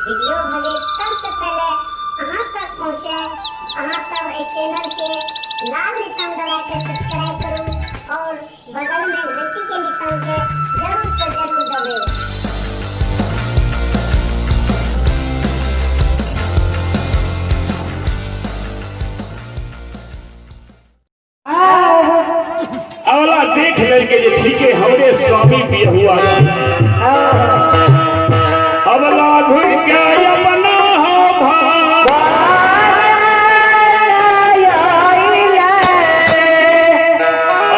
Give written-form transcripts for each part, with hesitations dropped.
Video भले सबसे पहले अहाँ तक पहुँचे। अहाँ सब ए चैनल के लाल निशान दबा के सब्सक्राइब करू और बगल में घंटी के निशान के जरूर से जरूर दबाएं। अवला देख लेके जे ठीक है हमरे स्वामी भी हुआ अवला घुर के अपना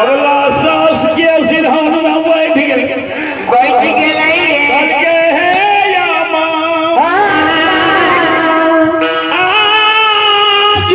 अवला सास के सिरहन में बैठ गेल करके है या मां आज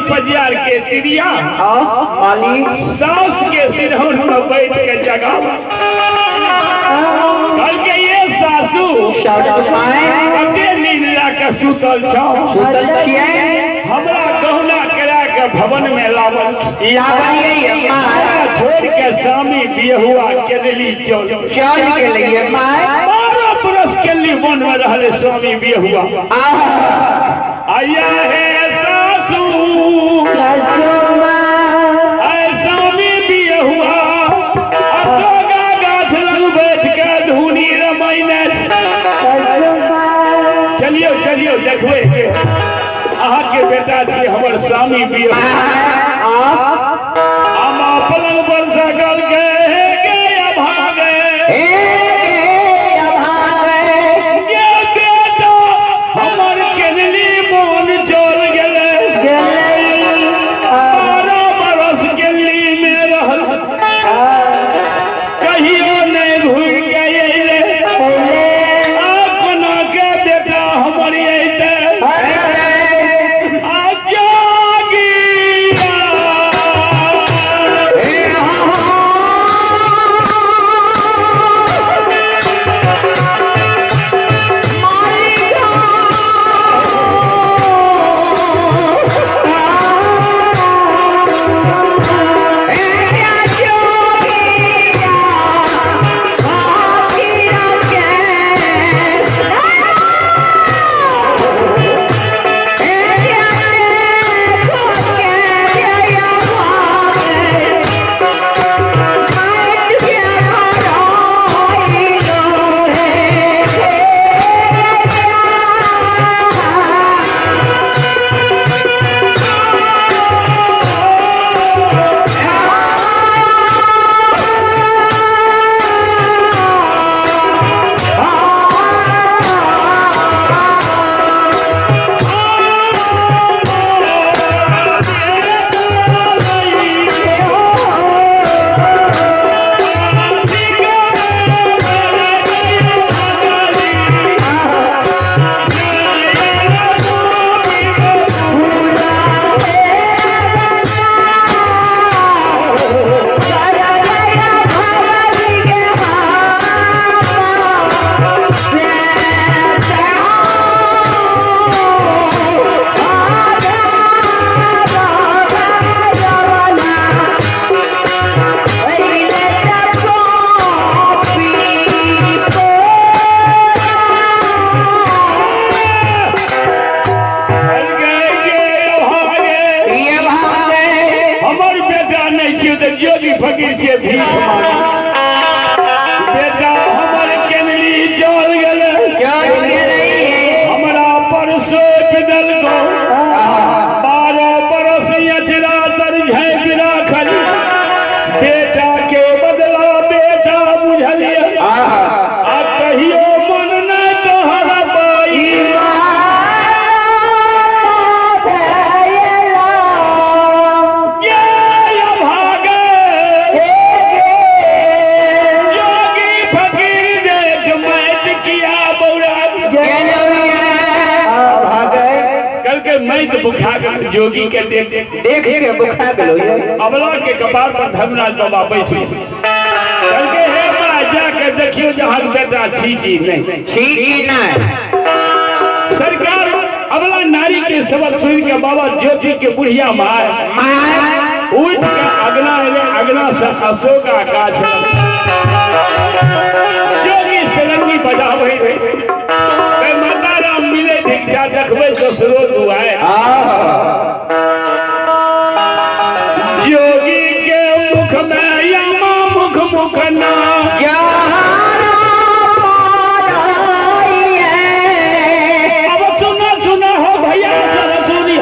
पजियार के चिड़िया सास के सिरहन में बैठ के जगह कल के ये सासू अते नींदा के सुतल छौ हमरा गहना करा के भवन में लावल छोड़ के स्वामी बिहुआ के दिली चल के लिए 12 बरस के लिए वन में रहले स्वामी बिहुआ आया है स्वामी भी हुआ अशोका गाछ लग बैठ के धुनी रमायने चलियो चलियो देखबे के अहाँ के बेटा छी हमर स्वामी भी हम पलंग पर सकल के भागे हमर केनली मोन जोर गेले कहियो नहीं भूल गए अपना के बेटा हमारी मैं तो बुखा गल जोगी के देख के बुखा गलो ये अबला के कपार पर धर्मराज बाबा बैठे करके हे बड़ा जाके देखियो जहां बेटा छी नहीं सरकार अबला नारी के सबक सुन के बाबा ज्योति के बुढ़िया मार उठ के अगना से अशोक का गाछ जोगी सरंगी बजावे रे माता राम मिले भिक्षा देखबे तो स्रोत हुआ है योगी के मुख में यमा मुख ना अब सुना हो भैया सुनी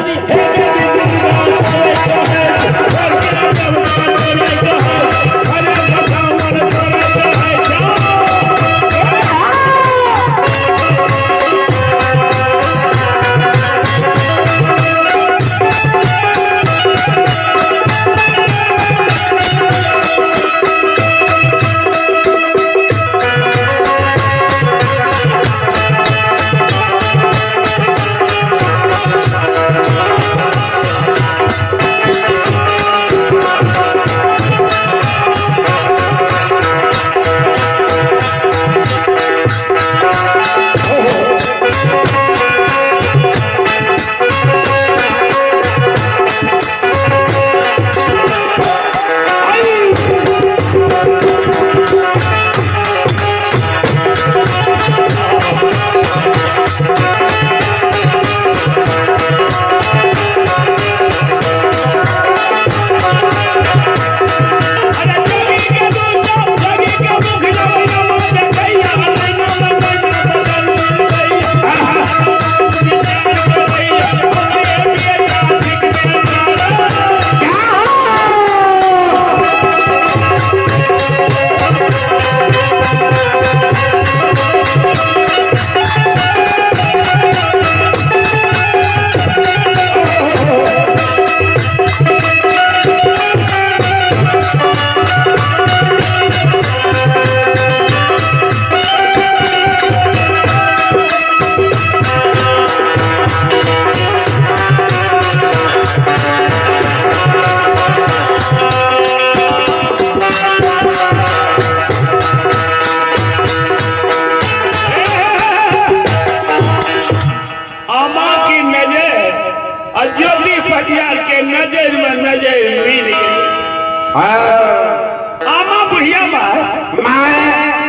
आमा बुढ़िया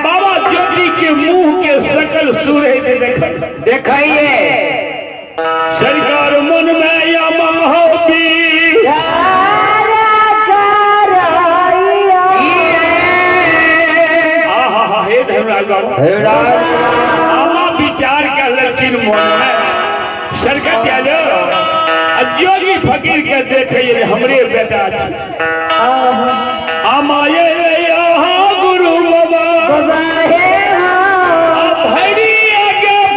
बाबा ज्योति के मुंह के सकल सूरज देखाइए सरकार मन में यामा हो हे धर्मराज बाबा आमा विचार का लड़किन मन में सरकार क्या जोगी फकीर के देखे हमरे बेटा आमाए